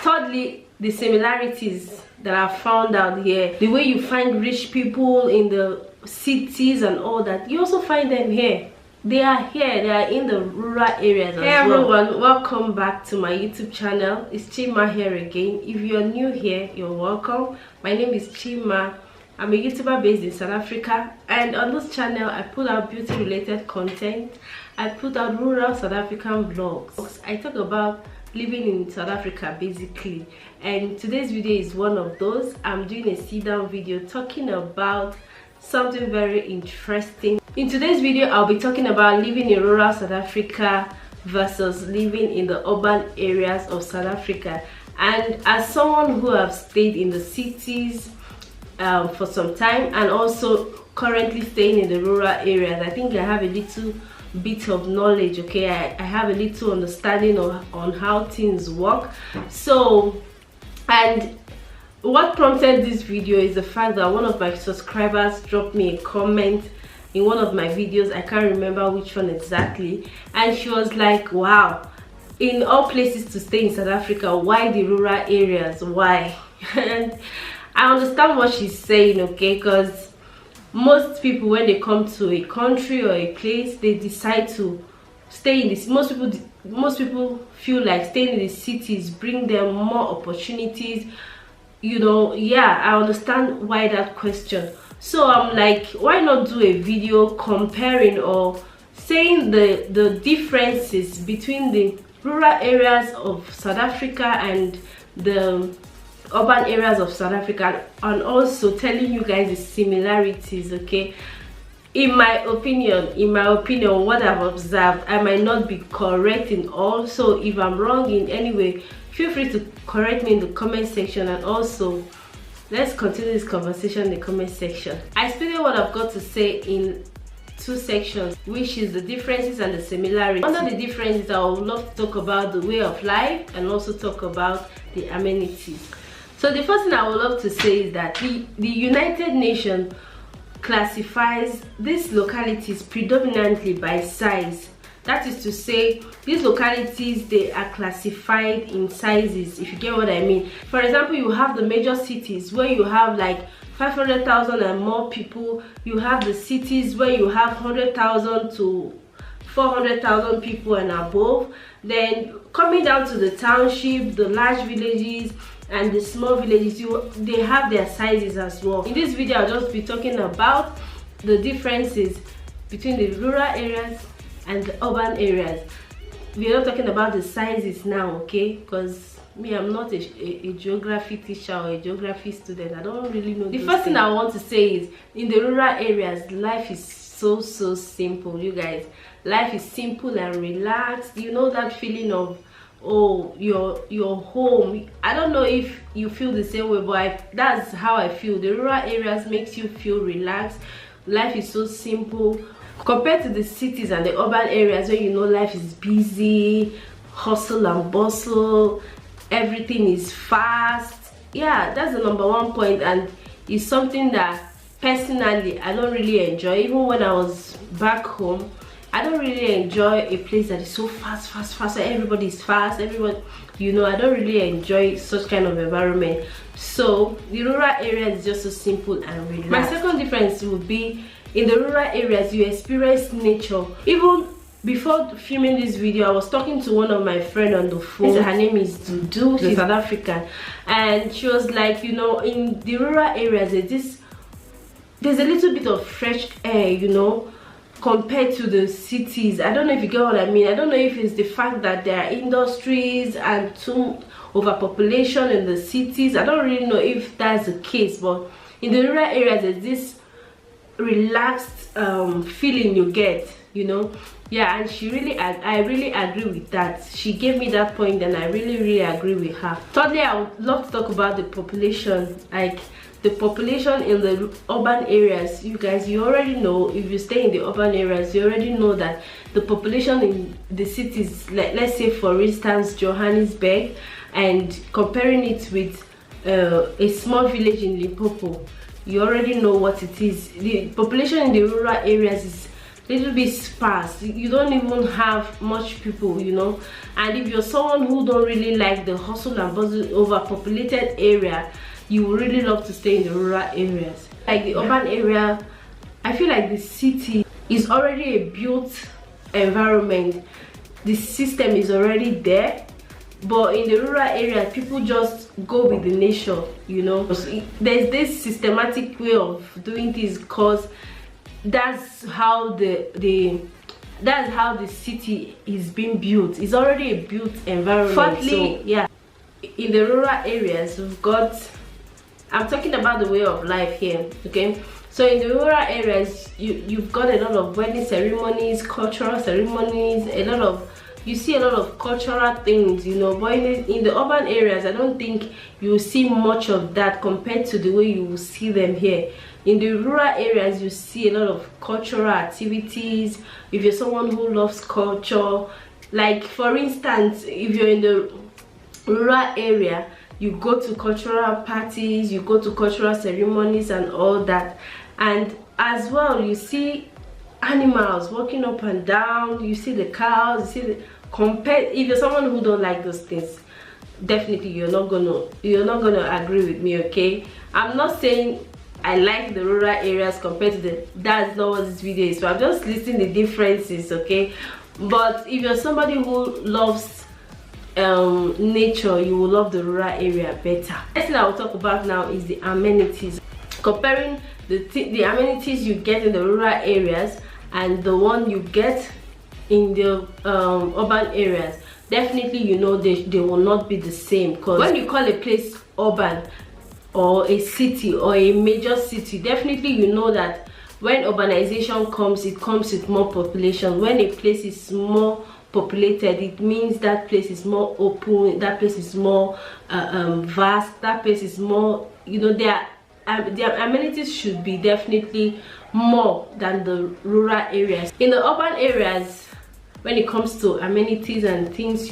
Thirdly, the similarities that I found out here. The way you find rich people in the cities and all that, you also find them here. They are here, they are in the rural areas as well. Hey everyone, welcome back to my YouTube channel. It's Chimma here again. If you're new here, you're welcome. My name is Chimma. I'm a YouTuber based in South Africa, and on this channel I put out beauty related content. I put out rural South African vlogs. I talk about living in South Africa basically, and today's video is one of those. I'm doing a sit down video talking about something very interesting. In today's video I'll be talking about living in rural South Africa versus living in the urban areas of South Africa. And as someone who have stayed in the cities for some time and also currently staying in the rural areas, I think I have a little bit of knowledge. Okay, I have a little understanding on how things work. So, and what prompted this video is the fact that one of my subscribers dropped me a comment in one of my videos. I can't remember which one exactly, and she was like, wow, in all places to stay in South Africa, why the rural areas, why? And I understand what she's saying, okay, because most people, when they come to a country or a place, they decide to stay in this. Most people feel like staying in the cities bring them more opportunities, you know. Yeah, I understand why that question. So I'm like, why not do a video comparing or saying the differences between the rural areas of South Africa and the urban areas of South Africa, and also telling you guys the similarities. Okay, in my opinion, what I've observed, I might not be correct in all, so if I'm wrong in any way, feel free to correct me in the comment section. And also, let's continue this conversation in the comment section. I stated what I've got to say in two sections, which is the differences and the similarities. Under the differences, I would love to talk about the way of life and also talk about the amenities. So the first thing I would love to say is that the United Nations classifies these localities predominantly by size. That is to say, these localities, they are classified in sizes, if you get what I mean. For example, you have the major cities where you have like 500,000 and more people. You have the cities where you have 100,000 to 400,000 people and above. Then coming down to the township, the large villages and the small villages, they have their sizes as well. In this video I'll just be talking about the differences between the rural areas and the urban areas. We're not talking about the sizes now, okay, because me, I'm not a geography teacher or a geography student. I don't really know. The first thing I want to say is, in the rural areas, life is so simple, you guys. Life is simple and relaxed. You know that feeling of, oh, your home. I don't know if you feel the same way, but that's how I feel. The rural areas makes you feel relaxed. Life is so simple compared to the cities and the urban areas where, you know, life is busy, hustle and bustle, everything is fast. Yeah, that's the number one point, and it's something that personally I don't really enjoy. Even when I was back home, I don't really enjoy a place that is so fast. Everybody is fast, everyone, you know. I don't really enjoy such kind of environment. So the rural area is just so simple and relaxed. My second difference would be, in the rural areas you experience nature. Even before filming this video, I was talking to one of my friends on the phone. Her name is Dudu, she's South African, and she was like, you know, in the rural areas there's a little bit of fresh air, you know, compared to the cities. I don't know if you get what I mean. I don't know if it's the fact that there are industries and too overpopulation in the cities. I don't really know if that's the case, but in the rural areas there's this relaxed feeling you get, you know. Yeah, and I really agree with that. She gave me that point and I really agree with her. Thirdly, I would love to talk about the population. Like, the population in the urban areas, you guys, you already know, if you stay in the urban areas, you already know that the population in the cities, like, let's say for instance Johannesburg, and comparing it with a small village in Limpopo, you already know what it is. The population in the rural areas is little bit sparse. You don't even have much people, you know. And if you're someone who don't really like the hustle and bustle overpopulated area, you would really love to stay in the rural areas. Like the urban area, I feel like the city is already a built environment. The system is already there, but in the rural area, people just go with the nature, you know. There's this systematic way of doing things, because that's how the city is being built. It's already a built environment. Fourthly, yeah, in the rural areas, we've got, I'm talking about the way of life here, okay? So in the rural areas, you've got a lot of wedding ceremonies, cultural ceremonies, you see a lot of cultural things, you know. But in the urban areas, I don't think you see much of that compared to the way you will see them here. In the rural areas, you see a lot of cultural activities. If you're someone who loves culture, like for instance, if you're in the rural area, you go to cultural parties, you go to cultural ceremonies and all that. And as well, you see animals walking up and down, you see the cows, you see if you're someone who don't like those things, definitely you're not gonna agree with me, okay? I'm not saying I like the rural areas compared to that's not what this video is. So I'm just listing the differences, okay? But if you're somebody who loves nature, you will love the rural area better. Next thing I will talk about now is the amenities. Comparing the amenities you get in the rural areas and the one you get in the urban areas, definitely, you know, they will not be the same. Because when you call a place urban or a city or a major city, definitely you know that when urbanization comes, it comes with more population. When a place is more populated, it means that place is more open, that place is more vast, that place is more, you know, their amenities should be definitely more than the rural areas. In the urban areas, when it comes to amenities and things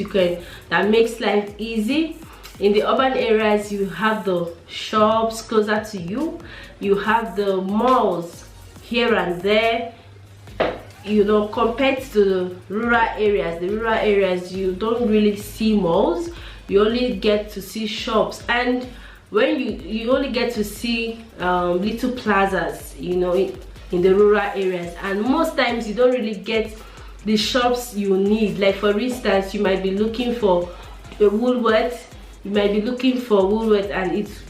that makes life easy, in the urban areas, you have the shops closer to you, you have the malls here and there, you know, compared to the rural areas. The rural areas, you don't really see malls, you only get to see shops. And when you only get to see little plazas, you know, in the rural areas, and most times you don't really get the shops you need. Like for instance, you might be looking for a Woolworth, and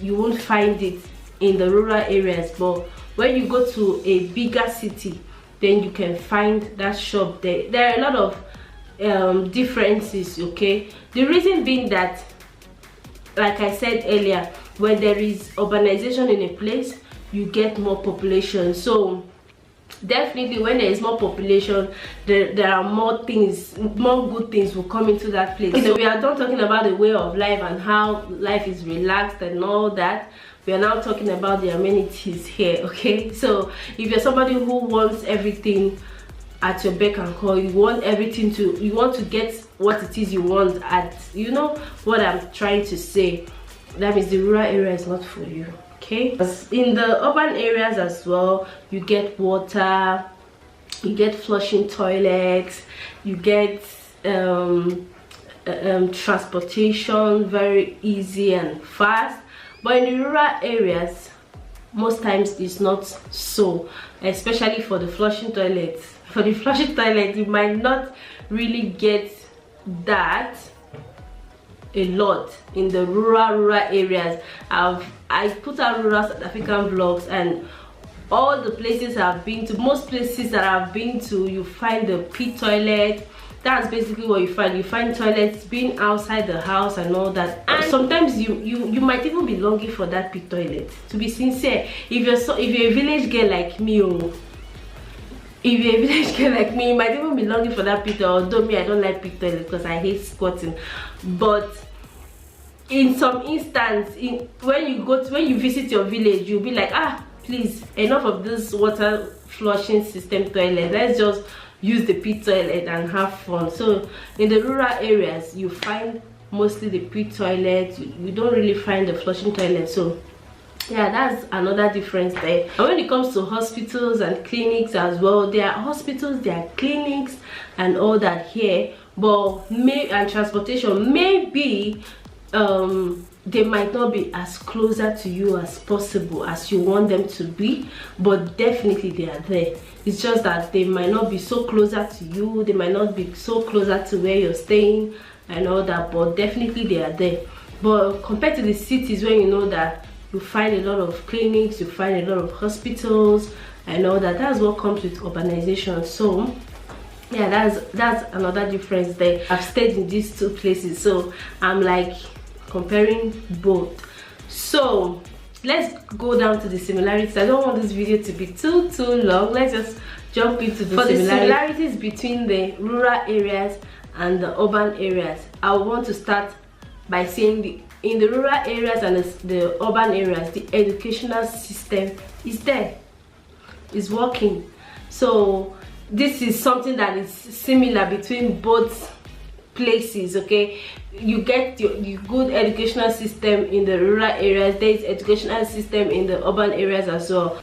you won't find it in the rural areas. But when you go to a bigger city, then you can find that shop there. There are a lot of differences, okay? The reason being that, like I said earlier, when there is urbanization in a place, you get more population. So definitely when there is more population, there are more things, more good things will come into that place. So we are done talking about the way of life and how life is relaxed and all that. We are now talking about the amenities here, okay? So if you're somebody who wants everything at your beck and call, you want to get what it is you want at, you know what I'm trying to say, that means the rural area is not for you, okay? In the urban areas as well, you get water, you get flushing toilets, you get transportation very easy and fast. But in the rural areas, most times it's not so, especially for the flushing toilets. For the flushing toilet, you might not really get that a lot in the rural areas. I put out rural South African vlogs, and all the places I've been to, most places that I've been to, you find the pit toilet. That's basically what you find. You find toilets being outside the house and all that. And sometimes you might even be longing for that pit toilet. To be sincere, if you're a village girl like me, you might even be longing for that pit toilet. Although me, I don't like pit toilet because I hate squatting. But in some instance, when you visit your village, you'll be like, ah, please, enough of this water flushing system toilet. Let's just use the pit toilet and have fun. So in the rural areas, you find mostly the pit toilet. You don't really find the flushing toilet. So Yeah, that's another difference there. And when it comes to hospitals and clinics as well, there are hospitals, there are clinics and all that here, but and transportation, maybe they might not be as closer to you as possible as you want them to be, but definitely they are there. It's just that they might not be so closer to you, they might not be so closer to where you're staying and all that, but definitely they are there. But compared to the cities, where you know that you find a lot of clinics, you find a lot of hospitals and all that, that's what comes with urbanization. So yeah, that's another difference there. I've stayed in these two places, so I'm like comparing both. So let's go down to the similarities. I don't want this video to be too long. Let's just jump into the similarities between the rural areas and the urban areas. I want to start by saying in the rural areas and the urban areas, the educational system is there, is working. So this is something that is similar between both places. Okay, you get your good educational system in the rural areas, there is educational system in the urban areas as well.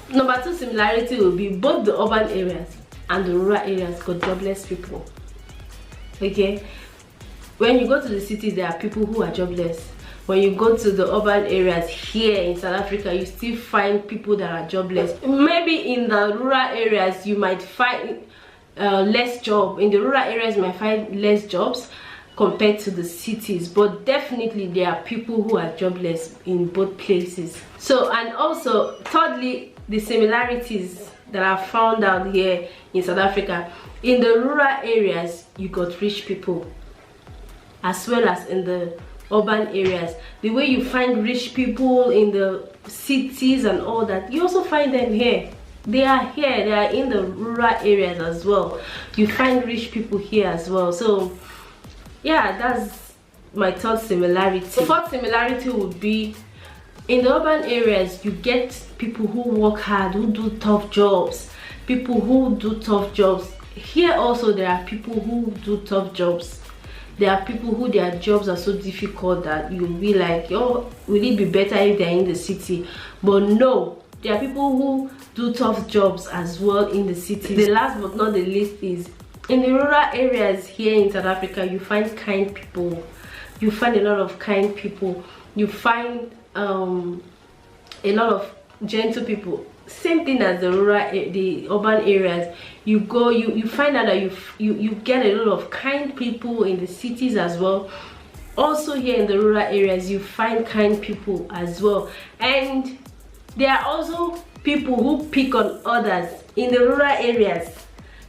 Number two similarity will be both the urban areas and the rural areas got jobless people. Okay, when you go to the cities, there are people who are jobless. When you go to the urban areas here in South Africa, you still find people that are jobless. Maybe in the rural areas you might find less job. In the rural areas you might find less jobs compared to the cities, but definitely there are people who are jobless in both places. So, and also thirdly, the similarities that are found out here in South Africa, in the rural areas you got rich people, as well as in the urban areas. The way you find rich people in the cities and all that, you also find them here. They are here, they are in the rural areas as well. You find rich people here as well. So yeah, that's my third similarity. The fourth similarity would be in the urban areas you get people who work hard, who do tough jobs. People who do tough jobs. Here also there are people who do tough jobs. There are people who their jobs are so difficult that you'll be like, oh, will it be better if they're in the city? But no, there are people who do tough jobs as well in the city. The last but not the least is in the rural areas here in South Africa, you find kind people. You find a lot of kind people. You find a lot of gentle people. Same thing as the urban areas. You go, you find out that you get a lot of kind people in the cities as well. Also here in the rural areas you find kind people as well, and there are also people who pick on others in the rural areas,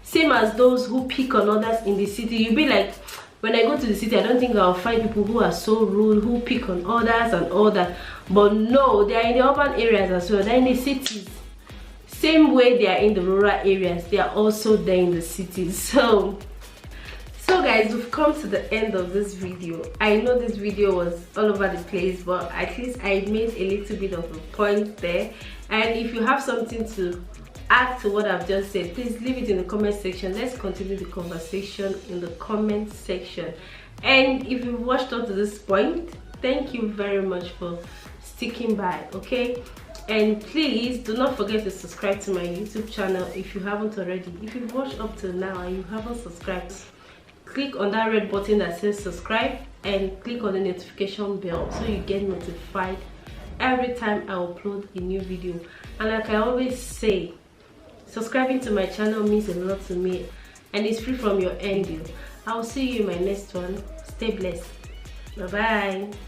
same as those who pick on others in the city. You'll be like, when I go to the city, I don't think I'll find people who are so rude, who pick on others and all that. But no, they are in the urban areas as well. They're in the cities. Same way they are in the rural areas, they are also there in the cities. So guys, we've come to the end of this video. I know this video was all over the place, but at least I made a little bit of a point there. And if you have something to add to what I've just said, please leave it in the comment section. Let's continue the conversation in the comment section. And if you've watched up to this point, thank you very much for sticking by. Okay, and please do not forget to subscribe to my YouTube channel if you haven't already. If you've watched up till now and you haven't subscribed, click on that red button that says subscribe and click on the notification bell so you get notified every time I upload a new video. And like I always say, subscribing to my channel means a lot to me and it's free from your end. I will see you in my next one. Stay blessed. Bye bye.